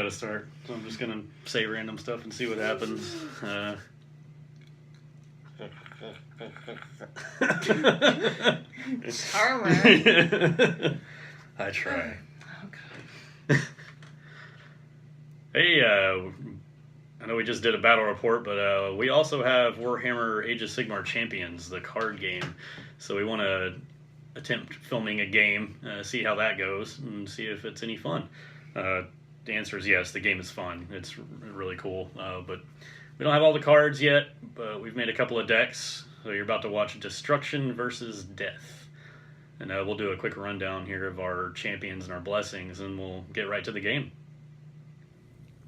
to start. So I'm just going to say random stuff and see what happens. Charmer. I try. Oh, God. Hey, I know we just did a battle report, but we also have Warhammer Age of Sigmar Champions, the card game. So we want to attempt filming a game, see how that goes, and see if it's any fun. The answer is yes, the game is fun. It's really cool. But we don't have all the cards yet, but we've made a couple of decks. So you're about to watch Destruction versus Death. And we'll do a quick rundown here of our champions and our blessings, and we'll get right to the game.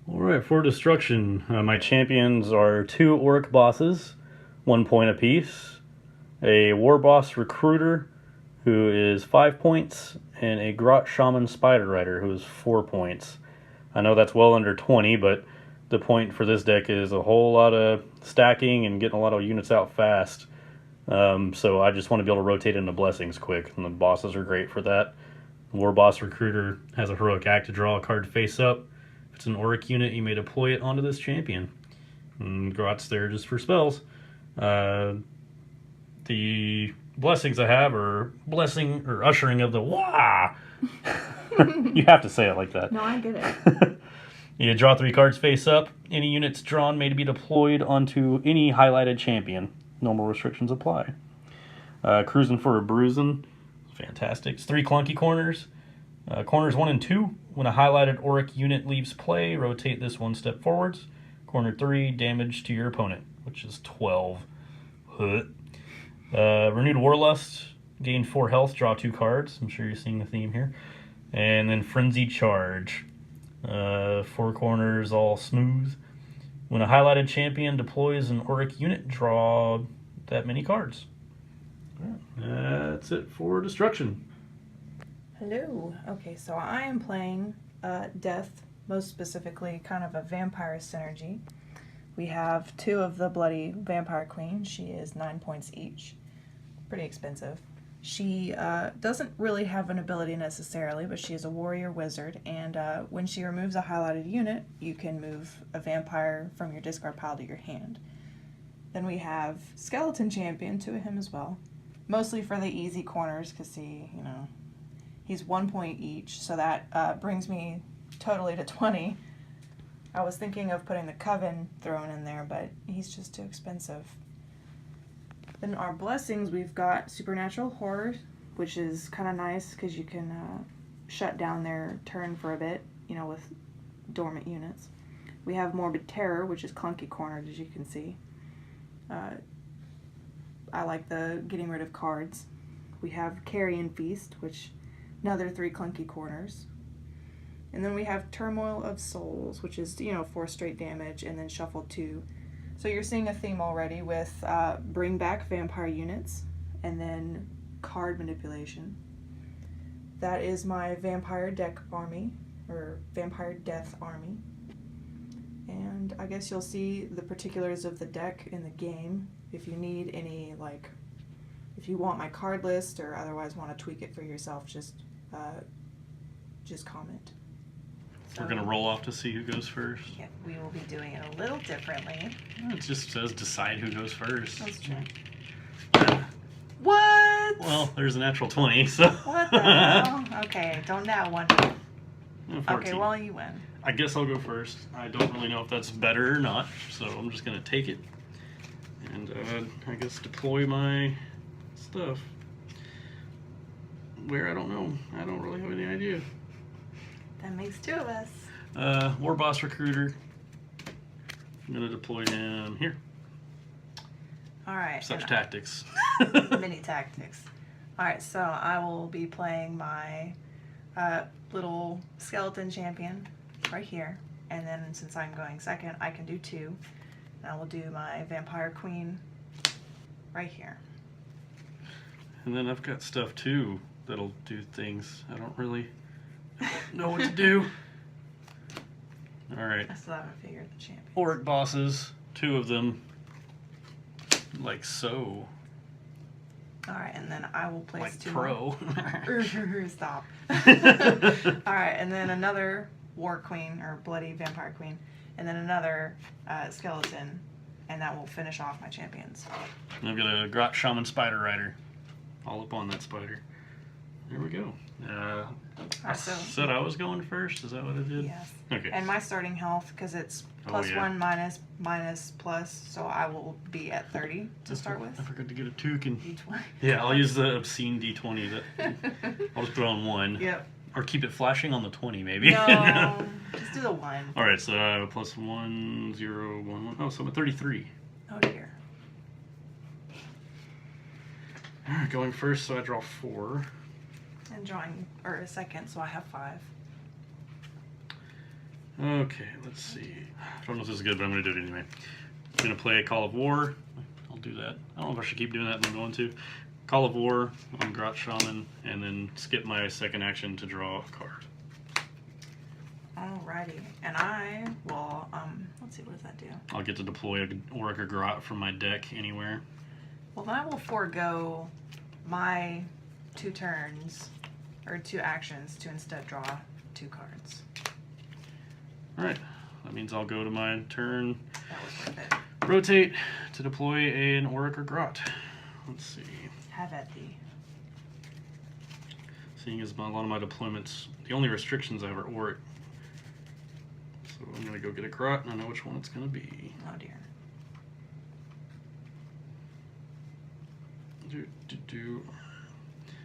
Alright, for Destruction, my champions are 2 Orc bosses, 1 point apiece, a War Boss Recruiter, who is 5 points, and a Grot Shaman Spider Rider, who is 4 points. I know that's well under 20, but the point for this deck is a whole lot of stacking and getting a lot of units out fast. So I just want to be able to rotate into blessings quick, and the bosses are great for that. War Boss Recruiter has a heroic act to draw a card face up. If it's an Auric unit, you may deploy it onto this champion. And Grot's there just for spells. The blessings I have are blessing or ushering of the Wah. You have to say it like that. No, I get it. You draw 3 cards face up. Any units drawn may be deployed onto any highlighted champion. Normal restrictions apply. Cruising for a Bruising. Fantastic. It's 3 clunky corners. Corners 1 and 2. When a highlighted Auric unit leaves play, rotate this 1 step forwards. Corner 3, damage to your opponent, which is 12. Renewed Warlust. Gain 4 health, draw 2 cards. I'm sure you're seeing the theme here. And then Frenzy Charge. 4 corners, all smooth. When a highlighted champion deploys an Auric unit, draw that many cards. That's it for Destruction. Hello. Okay, so I am playing Death, most specifically kind of a vampire synergy. We have 2 of the Bloody Vampire Queen. She is 9 points each. Pretty expensive. She doesn't really have an ability necessarily, but she is a warrior wizard, and when she removes a highlighted unit, you can move a vampire from your discard pile to your hand. Then we have Skeleton Champion, 2 of him as well, mostly for the easy corners, because he's 1 point each, so that brings me totally to 20. I was thinking of putting the Coven thrown in there, but he's just too expensive. Then our blessings, we've got Supernatural Horror, which is kind of nice because you can shut down their turn for a bit, with dormant units. We have Morbid Terror, which is clunky cornered, as you can see. I like the getting rid of cards. We have Carrion Feast, which another 3 clunky corners. And then we have Turmoil of Souls, which is, 4 straight damage, and then shuffle 2. So you're seeing a theme already with bring back vampire units and then card manipulation. That is my vampire deck army, or vampire death army. And I guess you'll see the particulars of the deck in the game. If you need any, if you want my card list or otherwise want to tweak it for yourself, just comment. We're going to roll off to see who goes first. Yeah, we will be doing it a little differently. It just says decide who goes first. That's true. What? Well, there's a natural 20, so... What the hell? Okay, don't that one. 14. Okay, well, you win. I guess I'll go first. I don't really know if that's better or not, so I'm just going to take it. And I guess deploy my stuff. Where? I don't know. I don't really have any idea. That makes 2 of us. War Boss Recruiter. I'm going to deploy him here. All right. Such tactics. Mini tactics. All right, so I will be playing my little Skeleton Champion right here. And then since I'm going second, I can do 2. And I will do my Vampire Queen right here. And then I've got stuff too that'll do things. I don't really know what to do. Alright. I still haven't figured the champion. Auric bosses, 2 of them. Like so. Alright, and then I will place like 2 pro. more. Stop. Alright, and then another War Queen or Bloody Vampire Queen, and then another skeleton, and that will finish off my champions. I've got a Grot Shaman Spider Rider. All up on that spider. There we go. I said I was going first. Is that what it did? Yes. Okay. And my starting health, because it's +1, minus, plus, so I will be at 30 to start with. I forgot to get a toucan. D20. Yeah, I'll use the obscene D20. I'll just put it on 1. Yep. Or keep it flashing on the 20, maybe. No, just do the 1. All right, so +1, 0, 1, 1. Oh, so I'm at 33. Oh dear. All right, going first, so I draw 4. And drawing, or a second, so I have 5. Okay, let's see. I don't know if this is good, but I'm going to do it anyway. I'm going to play Call of War. I'll do that. I don't know if I should keep doing that, but I'm going to. Call of War on Grot Shaman, and then skip my second action to draw a card. Alrighty, and I will, let's see, what does that do? I'll get to deploy an Auric or Grot from my deck anywhere. Well, then I will forego my 2 turns, or 2 actions, to instead draw 2 cards. Alright, that means I'll go to my turn, That was worth it. rotate to deploy an Auric or Grot. Let's see. Have at thee. Seeing as a lot of my deployments, the only restrictions I have are Auric. So I'm going to go get a Grot, and I know which one it's going to be. Oh dear.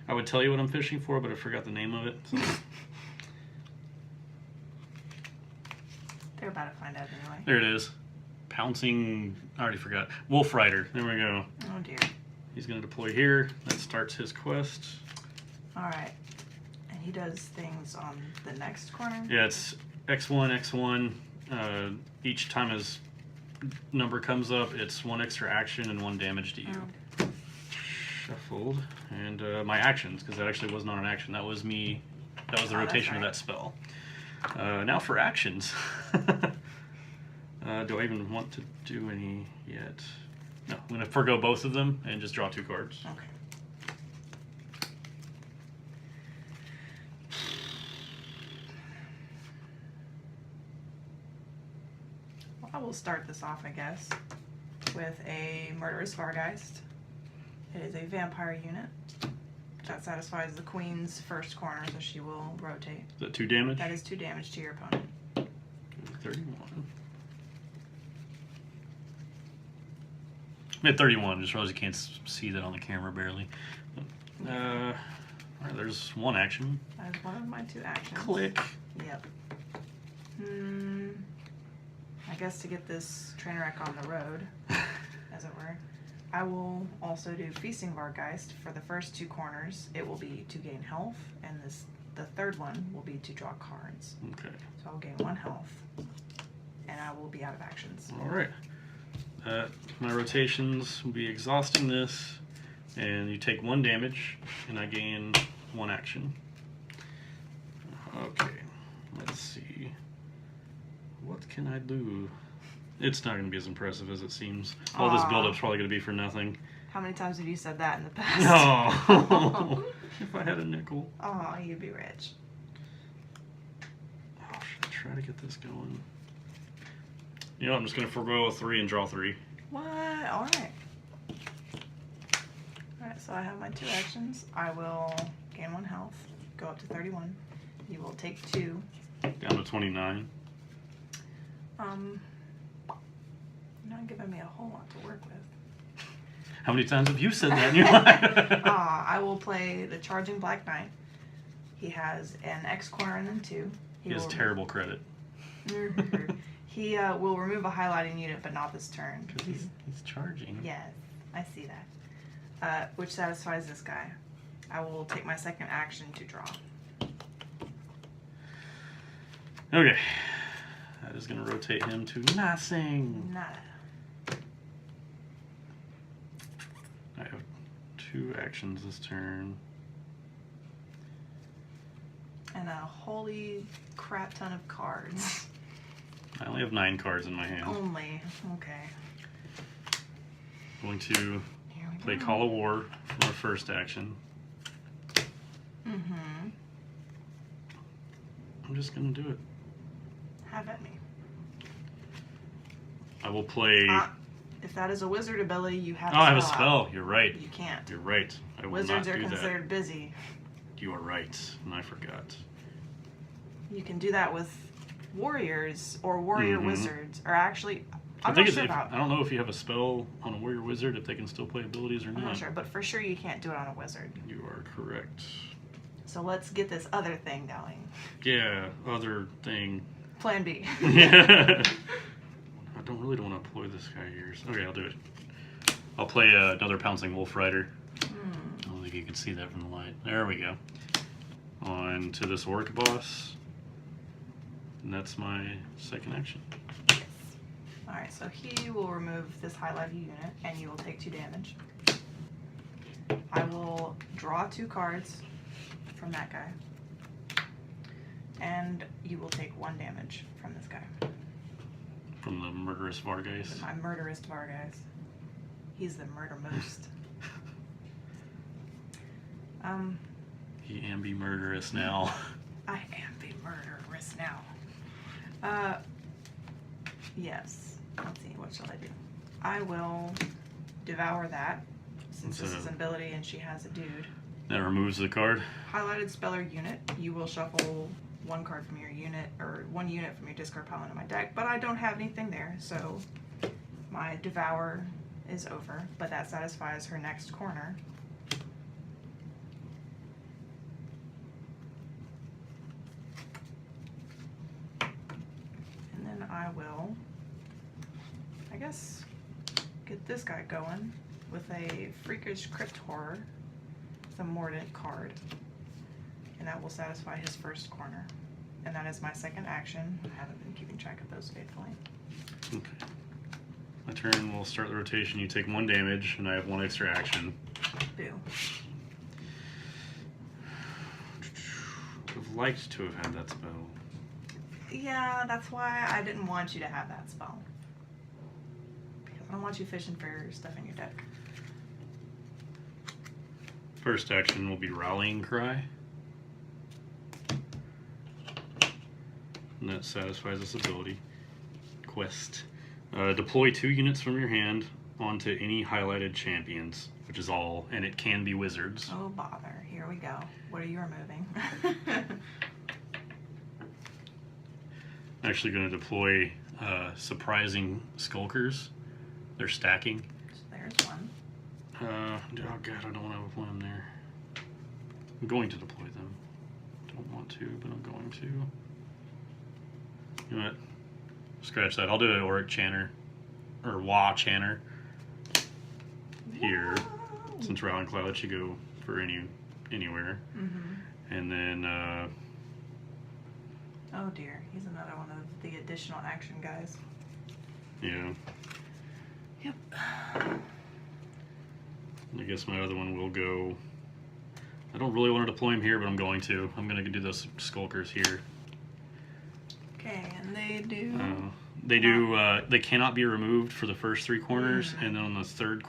I would tell you what I'm fishing for, but I forgot the name of it. So. They're about to find out anyway. There it is. Pouncing, I already forgot. Wolf Rider, there we go. Oh dear. He's going to deploy here. That starts his quest. Alright. And he does things on the next corner? Yeah, it's X1, X1. Each time his number comes up, it's 1 extra action and 1 damage to you. Oh. Shuffled. And my actions, because that actually was not an action. That was me. That was the rotation of that spell. Now for actions. Do I even want to do any yet? No, I'm going to forgo both of them and just draw 2 cards. Okay. Well, I will start this off, I guess, with a Murderous Vargeist. It is a vampire unit. That satisfies the queen's first corner, so she will rotate. Is that 2 damage? That is 2 damage to your opponent. 31. I'm at 31. Just realized you can't see that on the camera barely. Alright, there's 1 action. That is one of my 2 actions. Click. Yep. I guess to get this train wreck on the road, as it were, I will also do Feasting Vargeist. For the first 2 corners, it will be to gain health, and the third one will be to draw cards. Okay. So I'll gain 1 health, and I will be out of actions. Alright. My rotations will be exhausting this, and you take 1 damage, and I gain 1 action. Okay, let's see. What can I do? It's not going to be as impressive as it seems. All this build-up's probably going to be for nothing. How many times have you said that in the past? No! If I had a nickel. Oh, you'd be rich. Oh, should I try to get this going? You know, I'm just going to forgo a 3 and draw 3. What? Alright. Alright, so I have my 2 actions. I will gain 1 health, go up to 31. You will take 2. Down to 29. You're not giving me a whole lot to work with. How many times have you said that in your life? I will play the Charging Black Knight. He has an X corner and then 2. He has terrible credit. He will remove a highlighting unit, but not this turn. Because he's charging. Yes, I see that. Which satisfies this guy. I will take my second action to draw. Okay. That is going to rotate him to nothing. Nada. I have 2 actions this turn. And a holy crap ton of cards. I only have 9 cards in my hand. Only. Okay. I'm going to play Call of War for my first action. Mm-hmm. I'm just going to do it. Have at me. I will play... if that is a wizard ability, you have a spell. Oh, I have a out. spell. You're right. You can't. You're right. I will Wizards not are do considered that. busy. You are right, and I forgot. You can do that with warriors or warrior wizards, or actually, I'm not sure about. I don't know if you have a spell on a warrior wizard if they can still play abilities or not. I'm not sure, but for sure you can't do it on a wizard. You are correct. So let's get this other thing going. Yeah, other thing. Plan B. Yeah. I don't want to employ this guy here. So, okay, I'll do it. I'll play another Pouncing Wolf Rider. I don't think you can see that from the light. There we go. On to this Orc boss. And that's my second action. Yes. Alright, so he will remove this highlighted unit, and you will take 2 damage. I will draw 2 cards from that guy. And you will take 1 damage from this guy. From the Murderous Varghese. My Murderous Varghese. He's the murder-most. He am be murderous now. I am be murderous now. Yes. Let's see, what shall I do? I will devour that, since this is an ability and she has a dude. That removes the card. Highlighted speller unit. You will shuffle 1 card from your unit, or 1 unit from your discard pile into my deck, but I don't have anything there, so my devour is over, but that satisfies her next corner. And then I will, I guess, get this guy going with a Freakish Crypt Horror. It's a Mordant card. And that will satisfy his first corner. And that is my second action. I haven't been keeping track of those faithfully. Okay. My turn will start the rotation. You take 1 damage, and I have 1 extra action. Boo. Would have liked to have had that spell. Yeah, that's why I didn't want you to have that spell. Because I don't want you fishing for stuff in your deck. First action will be Rallying Cry. And that satisfies this ability. Quest. Deploy 2 units from your hand onto any highlighted champions, which is all, and it can be wizards. Oh, bother. Here we go. What are you removing? I'm actually going to deploy Surprising Skulkers. They're stacking. So there's 1. Oh god, I don't want to deploy them there. I'm going to deploy them. Don't want to, but I'm going to. You know what? Scratch that. I'll do an Auric Chanter. Or Wa Chanter. Here. Whoa. Since Rowling Cloud lets you go for anywhere. And then, oh dear, he's another one of the additional action guys. yeah. Yep. I guess my other one will go. I don't really want to deploy him here, but I'm going to. I'm going to do those Skulkers here. Okay, and they do. They cannot be removed for the first 3 corners, and then on the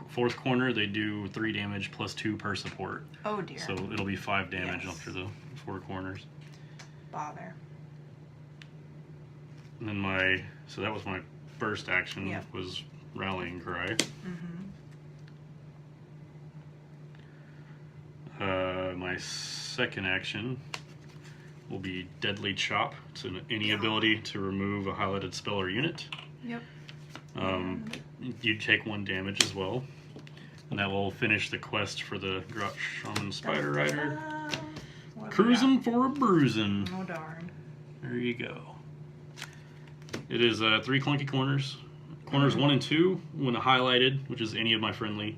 fourth corner they do 3 damage plus 2 per support. Oh dear. So it'll be 5 damage Yes. after the 4 corners. Bother. And then so that was my first action. Yep. Was Rallying Cry. My second action will be Deadly Chop. It's any ability to remove a highlighted spell or unit. Yep. You take 1 damage as well. And that will finish the quest for the Grot Shaman Spider Rider. Cruising for a bruising. Oh darn. There you go. It is 3 clunky corners. Corners 1 and 2, when highlighted, which is any of my friendly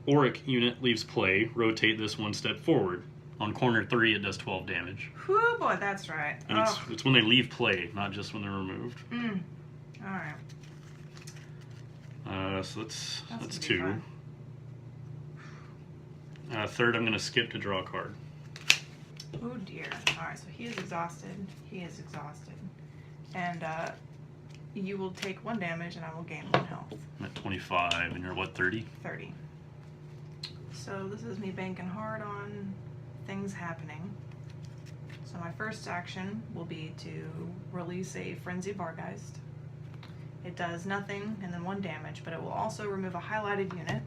Auric unit leaves play, rotate this 1 step forward. On corner 3, it does 12 damage. Whew, boy, that's right. And it's when they leave play, not just when they're removed. Alright. So that's 2. Third, I'm going to skip to draw a card. Oh dear. Alright, so he is exhausted. He is exhausted. And you will take 1 damage and I will gain 1 health. I'm at 25, and you're what, 30? 30. So this is me banking hard on things happening. So my first action will be to release a Frenzied Vargeist. It does nothing and then 1 damage, but it will also remove a highlighted unit.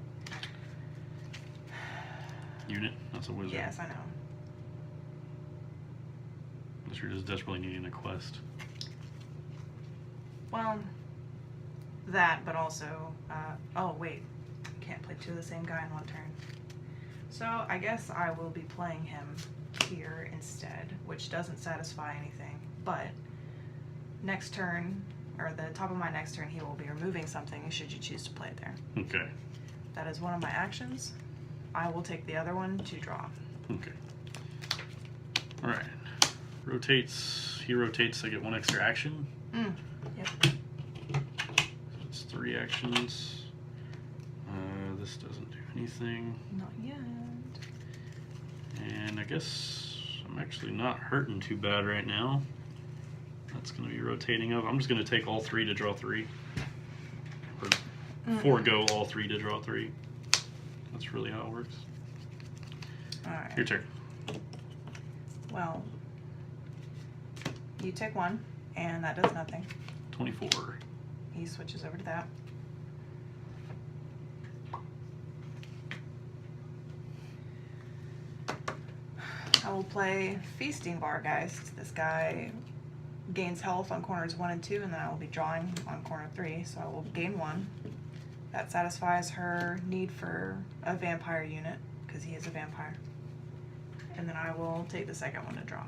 Unit? That's a wizard. Yes, I know. Unless you're just desperately needing a quest. Well, that, but also, oh wait, can't play 2 of the same guy in 1 turn. So I guess I will be playing him here instead, which doesn't satisfy anything, but next turn, or the top of my next turn, he will be removing something should you choose to play it there. Okay. That is one of my actions. I will take the other one to draw. Okay. Alright. Rotates. He rotates, I get 1 extra action. Yep. So it's 3 actions. This doesn't do anything. Not yet. And I guess I'm actually not hurting too bad right now. That's going to be rotating up. I'm just going to take all 3 to draw 3. Or forego all 3 to draw 3. That's really how it works. Alright. Your turn. Well, you take 1, and that does nothing. 24. He switches over to that. I will play Feasting Vargeist. This guy gains health on corners 1 and 2, and then I will be drawing on corner 3, so I will gain 1. That satisfies her need for a vampire unit, because he is a vampire. And then I will take the second one to draw.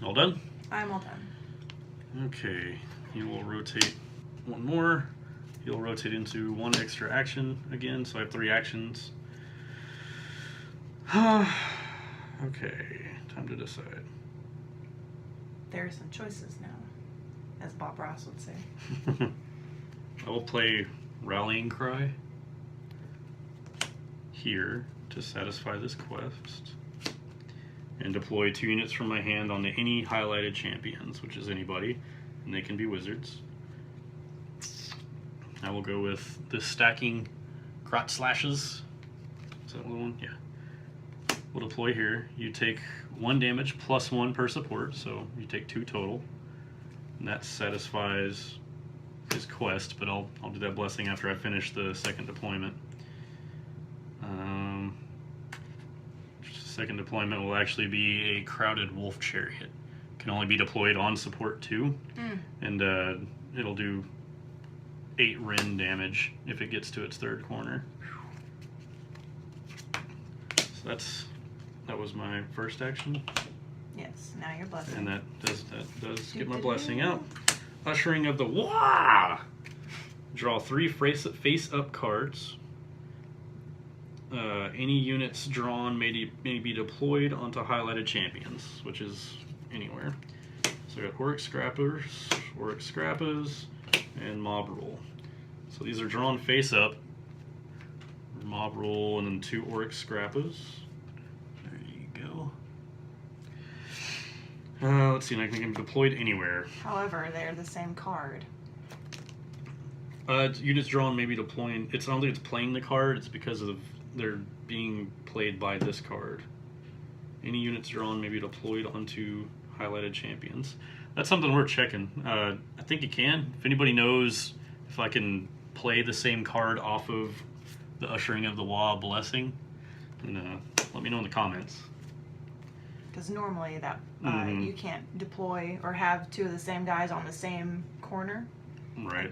All done? I'm all done. Okay. He will rotate 1 more. He'll rotate into 1 extra action again, so I have 3 actions. Okay, time to decide. There are some choices now, as Bob Ross would say. I will play Rallying Cry here to satisfy this quest and deploy 2 units from my hand onto any highlighted champions, which is anybody, and they can be wizards. I will go with the Stacking Crotch Slashes. Is that the one? Yeah. We'll deploy here. You take 1 damage plus 1 per support, so you take 2 total. And that satisfies his quest, but I'll do that blessing after I finish the second deployment. Second deployment will actually be a Crowded Wolf Chariot. Can only be deployed on support 2, and it'll do 8 Ren damage if it gets to its 3rd corner. So that was my first action. Yes, now you're blessing. And that does get my blessing out. Ushering of the Wah! Draw 3 face-up cards. Any units drawn may be deployed onto highlighted champions, which is anywhere. So I got Auric Scrappas, and Mob Rule. So these are drawn face-up. Mob Rule, and then 2 Auric Scrappas. There you go. Let's see, and I can be deployed anywhere. However, they're the same card. Units drawn may be deploying. It's not only it's playing the card, it's because of they're being played by this card. Any units drawn may be deployed onto highlighted champions. That's something worth checking. I think you can. If anybody knows if I can play the same card off of the Ushering of the Wah blessing, then let me know in the comments. Because normally that you can't deploy or have 2 of the same guys on the same corner. Right.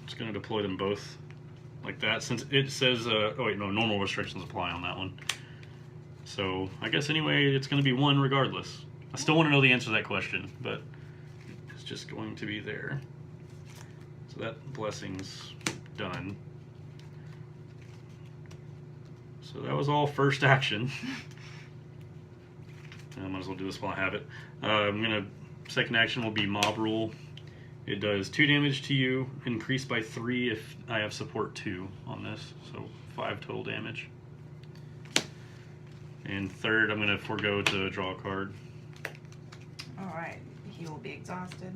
Just going to deploy them both like that, since it says, oh wait, no, normal restrictions apply on that one. So I guess anyway, it's going to be 1 regardless. I still want to know the answer to that question, but it's just going to be there. So that blessing's done. So that was all first action. I might as well do this while I have it. Second action will be Mob Rule. It does 2 damage to you, increased by 3 if I have support 2 on this, so 5 total damage. And third, I'm going to forego to draw a card. Alright, he will be exhausted.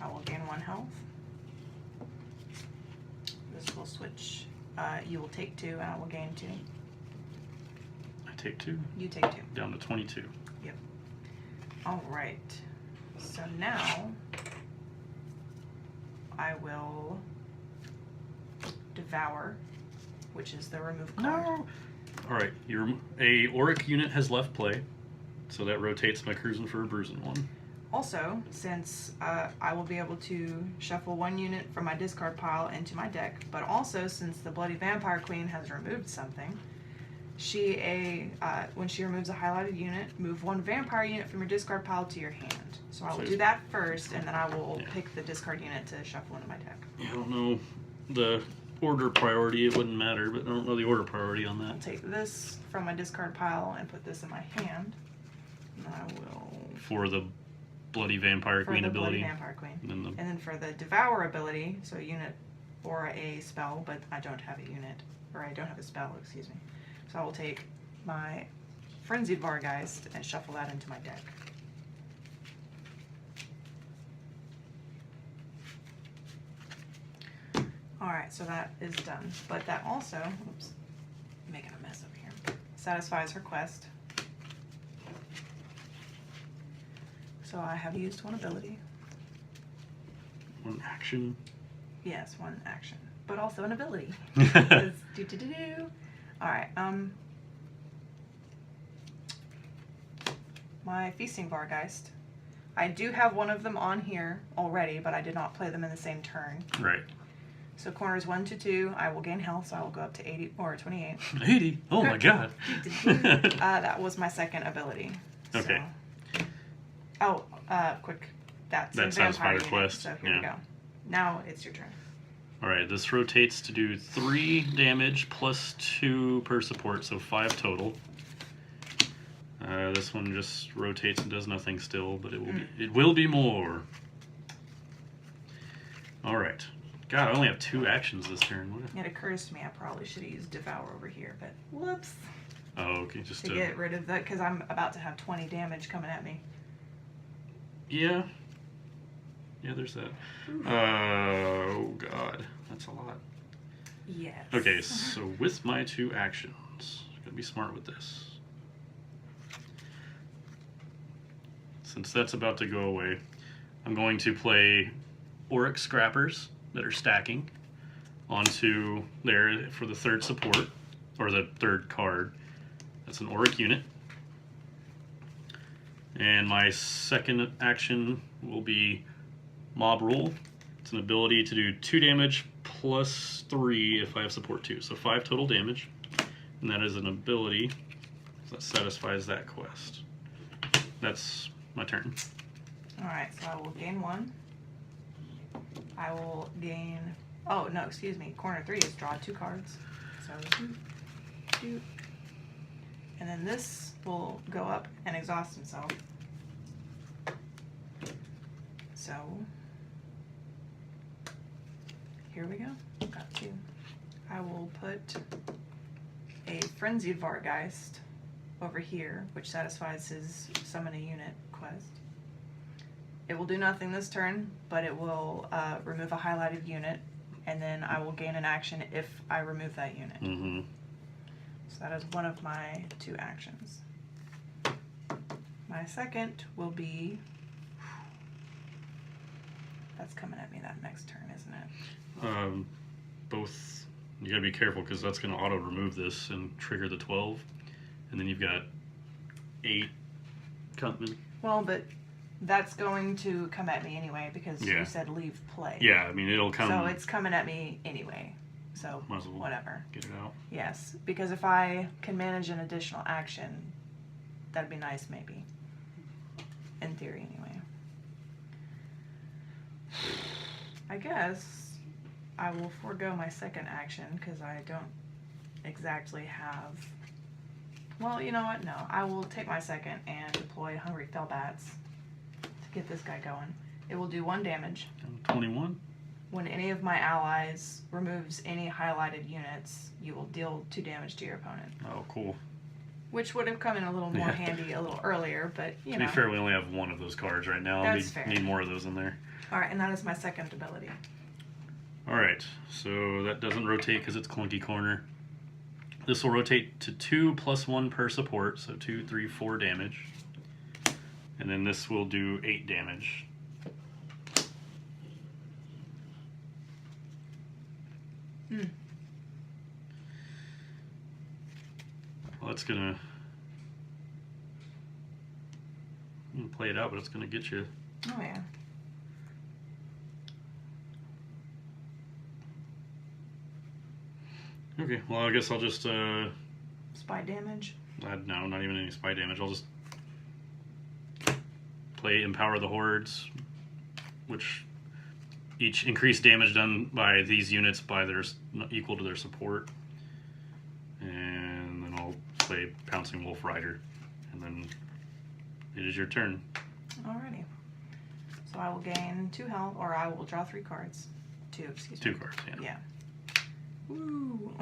I will gain 1 health. This will switch. You will take 2 and I will gain 2. I take 2. You take 2. Down to 22. Yep. All right. So now I will devour, which is the remove card. No. All right. A Auric unit has left play, so that rotates my cruising for a bruising one. Also, since I will be able to shuffle 1 unit from my discard pile into my deck, but also since the Bloody Vampire Queen has removed something, when she removes a highlighted unit, move 1 vampire unit from your discard pile to your hand. So I will do that first, and then I will pick the discard unit to shuffle into my deck. Yeah, I don't know the order priority. It wouldn't matter, but I don't know the order priority on that. I'll take this from my discard pile and put this in my hand. And I will... For the Bloody Vampire Queen ability. Bloody Vampire Queen. And then for the Devour ability, so a unit or a spell, but I don't have a unit, or I don't have a spell, excuse me. So I will take my Frenzied Vargeist and shuffle that into my deck. Alright, so that is done. But that also, oops, I'm making a mess over here, satisfies her quest. So I have used 1 ability. 1 action. Yes, 1 action, but also an ability. Alright, my Feasting Vargeist. I do have 1 of them on here already, but I did not play them in the same turn. Right. So corners 1 to 2, I will gain health, so I will go up to 80 or 28. 80? Oh my god. That was my second ability. Okay. So, quick. That's a vampire unit, quest. So here we go. Now it's your turn. Alright, this rotates to do 3 damage plus 2 per support, so 5 total. This one just rotates and does nothing still, but it will be more. Alright. God, I only have 2 actions this turn. It occurs to me I probably should have used Devour over here, but whoops. Oh, okay, just to get rid of that, because I'm about to have 20 damage coming at me. Yeah. Yeah, there's that. Oh, God. That's a lot. Yes. Okay, so with my 2 actions, gotta be smart with this. Since that's about to go away, I'm going to play Auric Scrappers that are stacking onto there for the 3rd support, or the 3rd card. That's an Auric unit. And my second action will be Mob Rule. It's an ability to do 2 damage plus 3 if I have support 2. So 5 total damage. And that is an ability that satisfies that quest. That's my turn. Alright, so I will gain 1. I will gain... Oh, no, excuse me. Corner 3 is draw 2 cards. So, shoot. And then this will go up and exhaust himself. So, here we go. Got 2. I will put a Frenzied Vargeist over here, which satisfies his summon a unit quest. It will do nothing this turn, but it will remove a highlighted unit, and then I will gain an action if I remove that unit. Mm-hmm. So that is one of my 2 actions. My second will be... That's coming at me that next turn, isn't it? Both... You gotta be careful, because that's gonna auto-remove this and trigger the 12. And then you've got 8 Cuntman. Well, but that's going to come at me anyway, because you said leave play. Yeah, I mean, it'll come... So it's coming at me anyway. So, might as well whatever. Get it out. Yes, because if I can manage an additional action, that'd be nice, maybe. In theory, anyway. I guess I will forego my second action, because I don't exactly have... Well, you know what? No, I will take my second and deploy Hungry Fellbats to get this guy going. It will do 1 damage. 21. When any of my allies removes any highlighted units, you will deal 2 damage to your opponent. Oh, cool. Which would have come in a little more handy a little earlier, but you know. To be fair, we only have 1 of those cards right now. That's fair. Need more of those in there. Alright, and that is my second ability. Alright, so that doesn't rotate because it's Clunky Corner. This will rotate to 2 plus 1 per support, so 2, 3, 4 damage. And then this will do 8 damage. Mm. Well, it's gonna play it out, but it's gonna get you. Oh yeah. Okay, well I guess I'll just Spy damage. no, not even any spy damage. I'll just play Empower the Hordes, which each increased damage done by these units by their equal to their support, and then I'll play Pouncing Wolf Rider, and then it is your turn. Alrighty. So I will gain 2 health, or I will draw 3 cards. 2, excuse me. 2 cards, yeah. Yeah. Woo!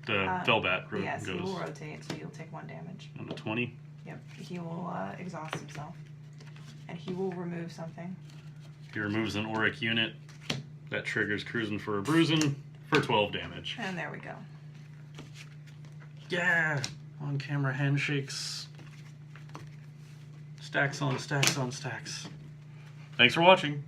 The Velbat yes, goes. he will rotate, so he'll take 1 damage. On the 20. Yep. He will exhaust himself. And he will remove something. He removes an auric unit. That triggers Cruising for a Bruising for 12 damage. And there we go. Yeah! On camera handshakes. Stacks on stacks on stacks. Thanks for watching.